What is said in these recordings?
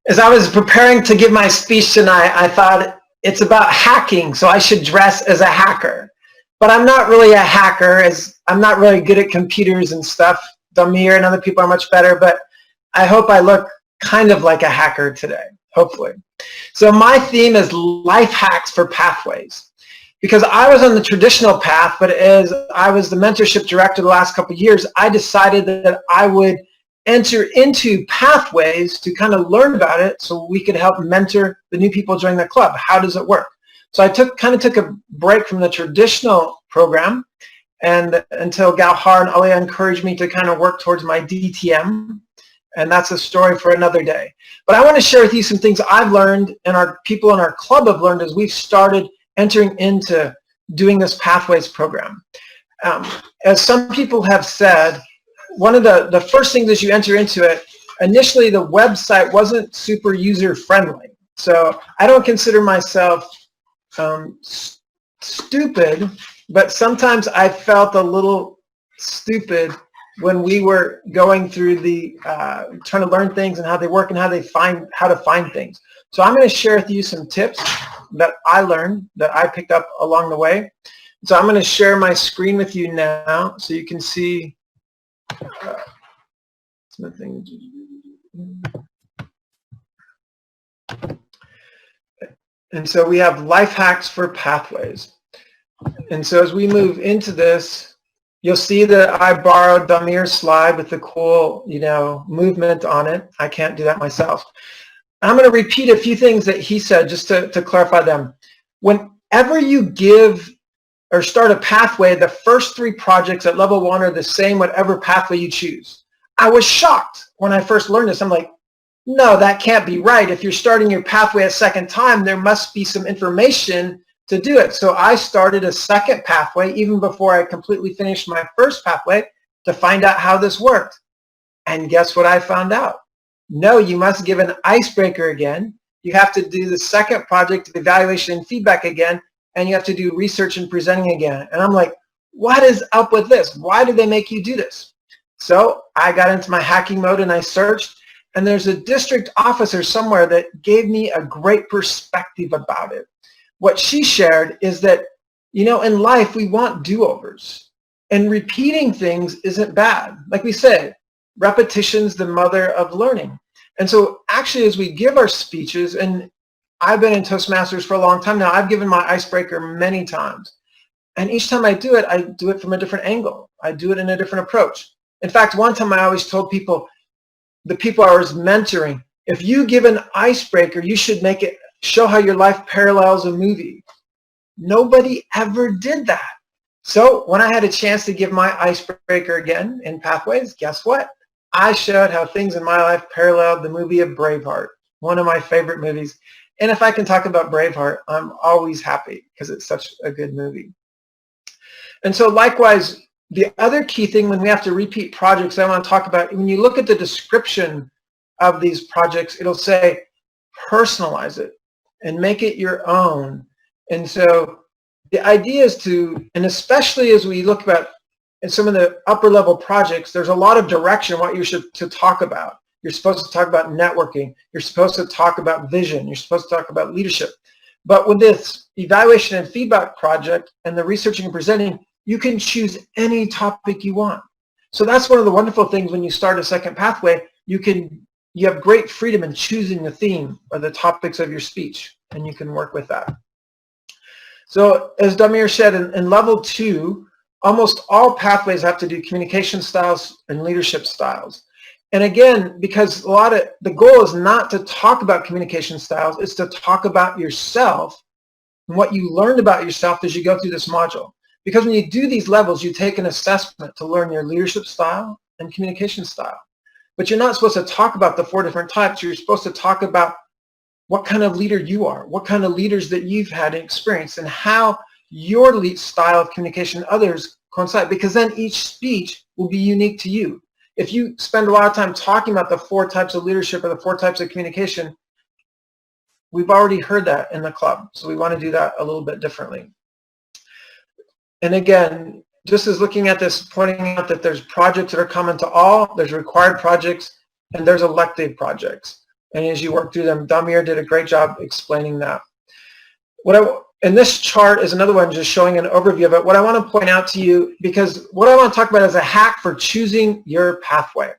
As I was preparing to give my speech tonight, I thought it's about hacking, so I should dress as a hacker. But I'm not really a hacker, as I'm not really good at computers and stuff. Damir and other people are much better, but I hope I look kind of like a hacker today, hopefully. So my theme is life hacks for pathways. Because I was on the traditional path, but as I was the mentorship director the last couple of years, I decided that I would enter into pathways to kind of learn about it so we could help mentor the new people joining the club. How does it work? So I kind of took a break from the traditional program and until Gauhar and Alia encouraged me to kind of work towards my DTM. And that's a story for another day. But I want to share with you some things I've learned and our people in our club have learned as we've started entering into doing this Pathways program. As some people have said, one of the first things as you enter into it, initially the website wasn't super user-friendly. So I don't consider myself stupid, but sometimes I felt a little stupid when we were going through the trying to learn things and how they work and how to find things. So I'm going to share with you some tips that I learned, that I picked up along the way. So I'm going to share my screen with you now so you can see something. And so we have life hacks for pathways. And so as we move into this, you'll see that I borrowed Damir's slide with the cool, movement on it. I can't do that myself. I'm going to repeat a few things that he said just to clarify them. Whenever you give or start a pathway, the first 3 projects at level 1 are the same whatever pathway you choose. I was shocked when I first learned this. I'm like, no, that can't be right. If you're starting your pathway a second time, there must be some information to do it. So I started a second pathway even before I completely finished my first pathway to find out how this worked. And guess what I found out? No, you must give an icebreaker again. You have to do the second project of evaluation and feedback again, and you have to do research and presenting again. And I'm like, what is up with this? Why did they make you do this? So I got into my hacking mode and I searched, and there's a district officer somewhere that gave me a great perspective about it. What she shared is that, in life we want do-overs, and repeating things isn't bad. Like we said, repetition's the mother of learning. And so actually as we give our speeches, and I've been in Toastmasters for a long time now, I've given my icebreaker many times. And each time I do it from a different angle. I do it in a different approach. In fact, one time I always told people, the people I was mentoring, if you give an icebreaker, you should make it show how your life parallels a movie. Nobody ever did that. So when I had a chance to give my icebreaker again in Pathways, guess what? I showed how things in my life paralleled the movie of Braveheart, one of my favorite movies. And if I can talk about Braveheart, I'm always happy because it's such a good movie. And so likewise, the other key thing when we have to repeat projects I want to talk about, when you look at the description of these projects, it'll say personalize it and make it your own. And so the idea is to, and especially as we look about in some of the upper level projects, there's a lot of direction what you should to talk about. You're supposed to talk about networking. You're supposed to talk about vision. You're supposed to talk about leadership. But with this evaluation and feedback project and the researching and presenting, you can choose any topic you want. So that's one of the wonderful things when you start a second pathway, you have great freedom in choosing the theme or the topics of your speech, and you can work with that. So as Damir said, in level 2, almost all pathways have to do communication styles and leadership styles. And again, because the goal is not to talk about communication styles, it's to talk about yourself and what you learned about yourself as you go through this module. Because when you do these levels, you take an assessment to learn your leadership style and communication style. But you're not supposed to talk about the 4 different types. You're supposed to talk about what kind of leader you are, what kind of leaders that you've had experience, and how your style of communication and others coincide, because then each speech will be unique to you. If you spend a lot of time talking about the 4 types of leadership or the 4 types of communication, we've already heard that in the club. So we want to do that a little bit differently. And again, just as looking at this, pointing out that there's projects that are common to all, there's required projects, and there's elective projects. and as you work through them. Damir did a great job explaining that. And this chart is another one just showing an overview of it. What I want to point out to you, because what I want to talk about is a hack for choosing your pathway.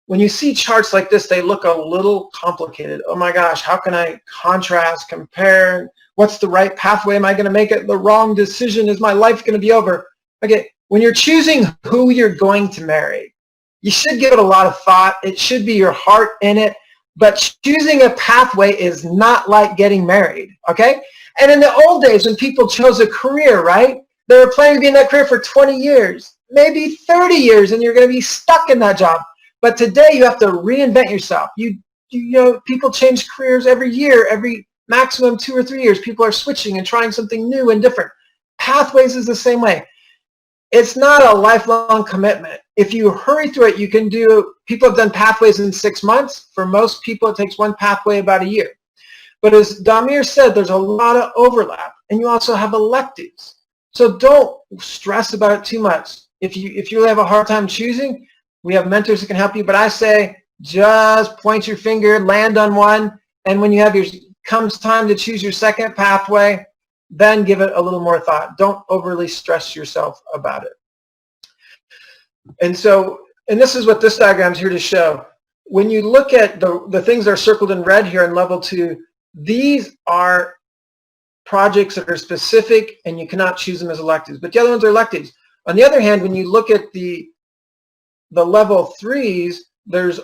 When you see charts like this, they look a little complicated. Oh my gosh, how can I contrast, compare? What's the right pathway? Am I going to make it the wrong decision? Is my life going to be over? Okay, when you're choosing who you're going to marry, you should give it a lot of thought. It should be your heart in it. But choosing a pathway is not like getting married, okay? And in the old days, when people chose a career, right, they were planning to be in that career for 20 years, maybe 30 years, and you're going to be stuck in that job. But today, you have to reinvent yourself. You know, people change careers every year, every maximum 2 or 3 years. People are switching and trying something new and different. Pathways is the same way. It's not a lifelong commitment. If you hurry through it, you can do, people have done pathways in 6 months. For most people, it takes one pathway about a year. But as Damir said, there's a lot of overlap, and you also have electives. So don't stress about it too much. If you really have a hard time choosing, we have mentors that can help you. But I say just point your finger, land on one, and when you have comes time to choose your second pathway, then give it a little more thought. Don't overly stress yourself about it. And this is what this diagram is here to show. When you look at the things that are circled in red here in level 2, these are projects that are specific and you cannot choose them as electives, but the other ones are electives. On the other hand, when you look at the level 3s, there's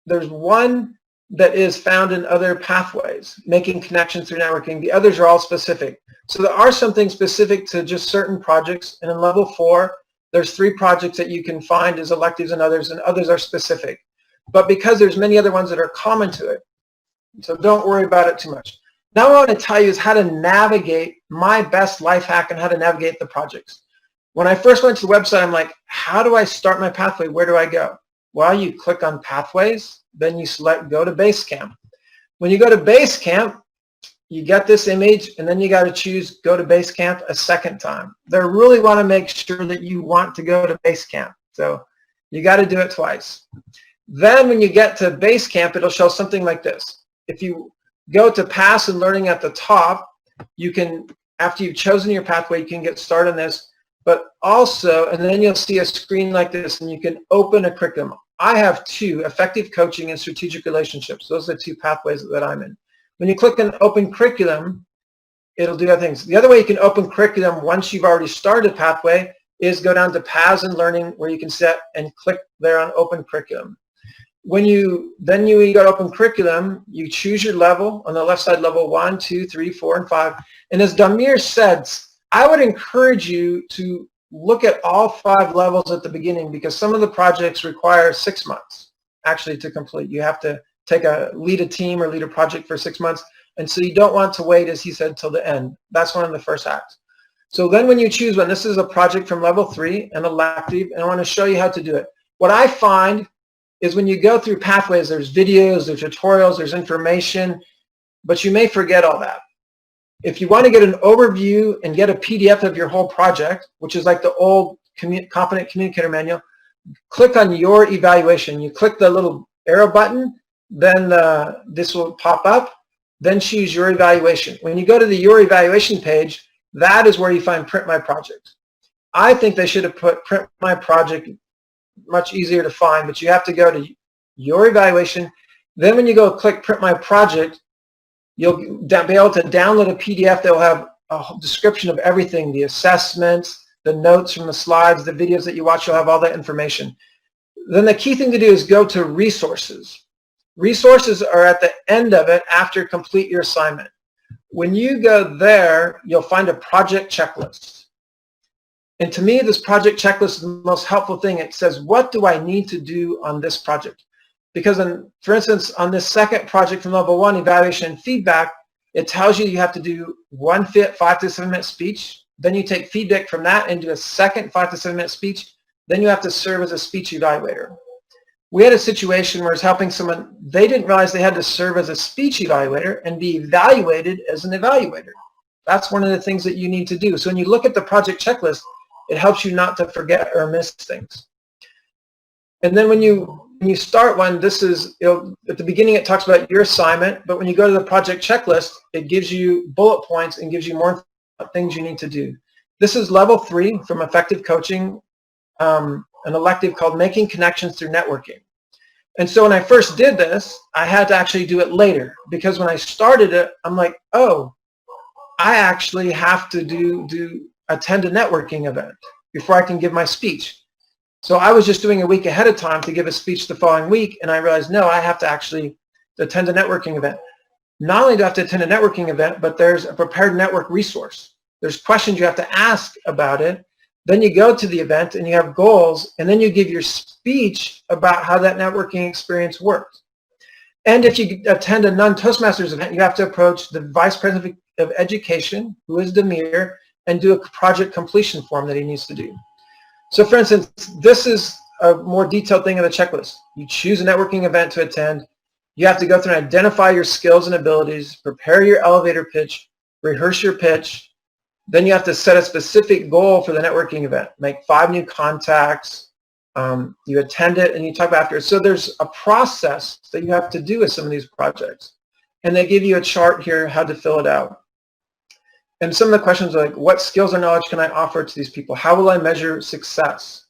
one that is found in other pathways, making connections through networking. The others are all specific. So there are some things specific to just certain projects, and in level 4, there's 3 projects that you can find as electives and others are specific. But because there's many other ones that are common to it, so don't worry about it too much. Now what I want to tell you is how to navigate my best life hack and how to navigate the projects. When I first went to the website, I'm like, how do I start my pathway? Where do I go? Well, you click on Pathways, then you select Go to Basecamp. When you go to Basecamp, you get this image, and then you got to choose Go to Basecamp a second time. They really want to make sure that you want to go to Basecamp. So you got to do it twice. Then when you get to Basecamp, it'll show something like this. If you go to Pass and Learning at the top, you can, after you've chosen your pathway, you can get started on this. But also, and then you'll see a screen like this, and you can open a curriculum. I have 2, Effective Coaching and Strategic Relationships. Those are the 2 pathways that I'm in. When you click on Open Curriculum, it'll do other things. The other way you can open curriculum once you've already started a pathway is go down to Paths and Learning, where you can set and click there on Open Curriculum. When you go to Open Curriculum, you choose your level. On the left side, level 1, 2, 3, 4, and 5. And as Damir said, I would encourage you to look at all 5 levels at the beginning, because some of the projects require 6 months actually to complete. You have to lead a team or lead a project for 6 months. And so you don't want to wait, as he said, till the end. That's one of the first acts. So then when you choose one, this is a project from level 3, an elective, and I want to show you how to do it. What I find is when you go through pathways, there's videos, there's tutorials, there's information, but you may forget all that. If you want to get an overview and get a PDF of your whole project, which is like the old Competent Communicator Manual, click on Your Evaluation. You click the little arrow button, then this will pop up, then choose Your Evaluation. When you go to the Your Evaluation page, that is where you find Print My Project. I think they should have put Print My Project, much easier to find, but you have to go to Your Evaluation. Then when you go click Print My Project, you'll be able to download a PDF that will have a description of everything, the assessments, the notes from the slides, the videos that you watch, you'll have all that information. Then the key thing to do is go to Resources. Resources are at the end of it after complete your assignment. When you go there, you'll find a project checklist. And to me, this project checklist is the most helpful thing. It says, what do I need to do on this project? Because, for instance, on this second project from level 1, evaluation and feedback, it tells you have to do one 5 to 7 minute speech. Then you take feedback from that and do a second 5 to 7 minute speech. Then you have to serve as a speech evaluator. We had a situation where I was helping someone. They didn't realize they had to serve as a speech evaluator and be evaluated as an evaluator. That's one of the things that you need to do. So when you look at the project checklist, it helps you not to forget or miss things. And then when you when you start one, this is, at the beginning it talks about your assignment, but when you go to the project checklist, it gives you bullet points and gives you more things you need to do. This is level 3 from Effective Coaching, an elective called Making Connections Through Networking. And so when I first did this, I had to actually do it later, because when I started it, I'm like, oh, I actually have to attend a networking event before I can give my speech. So I was just doing a week ahead of time to give a speech the following week, and I realized, no, I have to actually attend a networking event. Not only do I have to attend a networking event, but there's a prepared network resource. There's questions you have to ask about it. Then you go to the event and you have goals, and then you give your speech about how that networking experience worked. And if you attend a non-Toastmasters event, you have to approach the Vice President of Education, who is Demir, and do a project completion form that he needs to do. So for instance, this is a more detailed thing of the checklist. You choose a networking event to attend. You have to go through and identify your skills and abilities, prepare your elevator pitch, rehearse your pitch. Then you have to set a specific goal for the networking event. Make 5 new contacts. You attend it and you talk about after. So there's a process that you have to do with some of these projects. And they give you a chart here how to fill it out. And some of the questions are like, what skills or knowledge can I offer to these people? How will I measure success?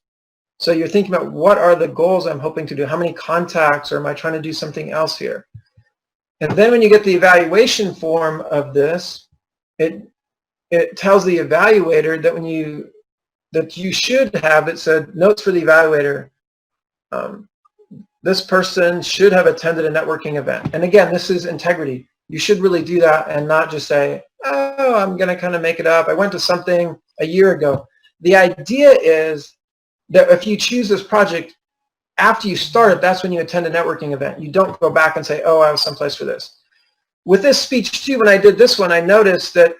So you're thinking about, what are the goals I'm hoping to do? How many contacts, or am I trying to do something else here? And then when you get the evaluation form of this, it tells the evaluator that you should have, it said, notes for the evaluator. This person should have attended a networking event. And again, this is integrity. You should really do that and not just say, oh, I'm going to kind of make it up. I went to something a year ago. The idea is that if you choose this project, after you start it, that's when you attend a networking event. You don't go back and say, oh, I was someplace for this. With this speech too, when I did this one, I noticed that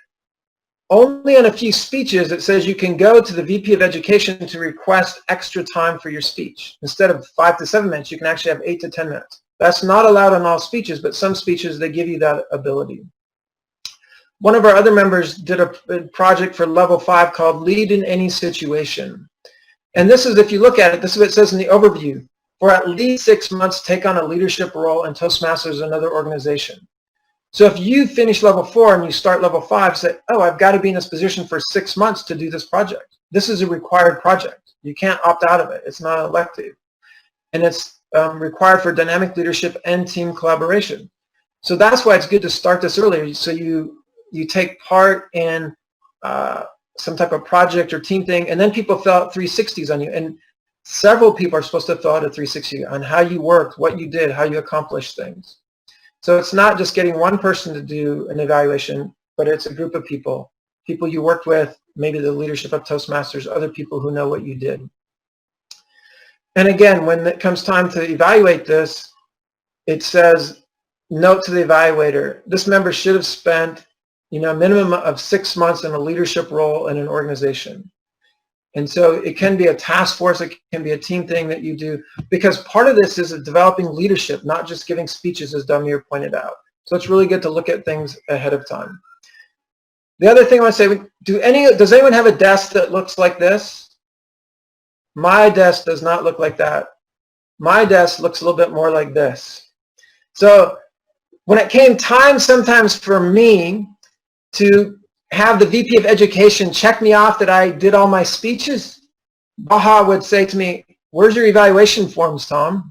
only on a few speeches it says you can go to the VP of Education to request extra time for your speech. Instead of 5 to 7 minutes, you can actually have 8 to 10 minutes. That's not allowed on all speeches, but some speeches, they give you that ability. One of our other members did a project for level 5 called Lead in Any Situation. And this is, if you look at it, this is what it says in the overview. For at least 6 months, take on a leadership role in Toastmasters or another organization. So if you finish level 4 and you start level 5, say, oh, I've got to be in this position for 6 months to do this project. This is a required project. You can't opt out of it. It's not elective. And it's required for dynamic leadership and team collaboration. So that's why it's good to start this earlier. So you take part in some type of project or team thing, and then people fill out 360s on you. And several people are supposed to fill out a 360 on how you worked, what you did, how you accomplished things. So it's not just getting one person to do an evaluation, but it's a group of people you worked with, maybe the leadership of Toastmasters, other people who know what you did. And again, when it comes time to evaluate this, it says, note to the evaluator, this member should have spent a minimum of 6 months in a leadership role in an organization. And so it can be a task force, it can be a team thing that you do, because part of this is developing leadership, not just giving speeches, as Damir pointed out. So it's really good to look at things ahead of time. The other thing I want to say, does anyone have a desk that looks like this? My desk does not look like that. My desk looks a little bit more like this. So when it came time sometimes for me to have the VP of Education check me off that I did all my speeches, Baha would say to me, where's your evaluation forms, Tom?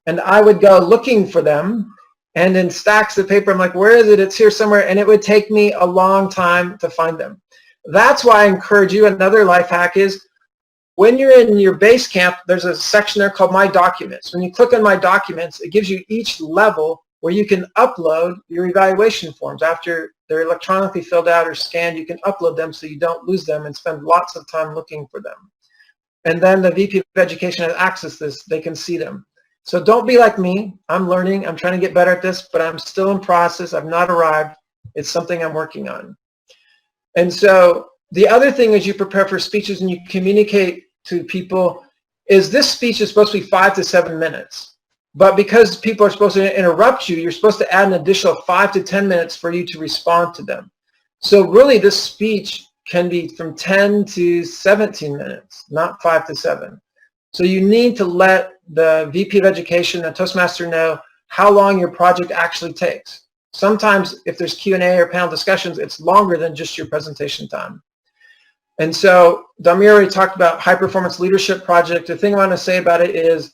And I would go looking for them, and in stacks of paper, I'm like, where is it? It's here somewhere. And it would take me a long time to find them. That's why I encourage you, another life hack is, when you're in your base camp, there's a section there called My Documents. When you click on My Documents, it gives you each level where you can upload your evaluation forms. After they're electronically filled out or scanned, you can upload them so you don't lose them and spend lots of time looking for them. And then the VP of Education has access to this. They can see them. So don't be like me. I'm learning. I'm trying to get better at this, but I'm still in process. I've not arrived. It's something I'm working on. And so the other thing as you prepare for speeches and you communicate to people is, this speech is supposed to be 5 to 7 minutes. But because people are supposed to interrupt you, you're supposed to add an additional 5 to 10 minutes for you to respond to them. So really this speech can be from 10 to 17 minutes, not 5 to 7. So you need to let the VP of Education and Toastmaster know how long your project actually takes. Sometimes if there's Q&A or panel discussions, it's longer than just your presentation time. And so Damir already talked about high performance leadership project. The thing I want to say about it is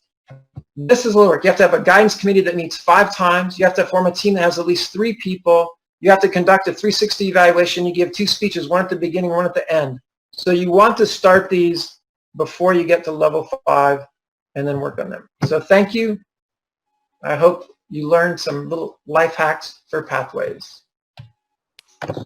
this is a little work. You have to have a guidance committee that meets 5 times. You have to form a team that has at least 3 people. You have to conduct a 360 evaluation. You give 2 speeches, one at the beginning, one at the end. So you want to start these before you get to level 5 and then work on them. So thank you. I hope you learned some little life hacks for pathways.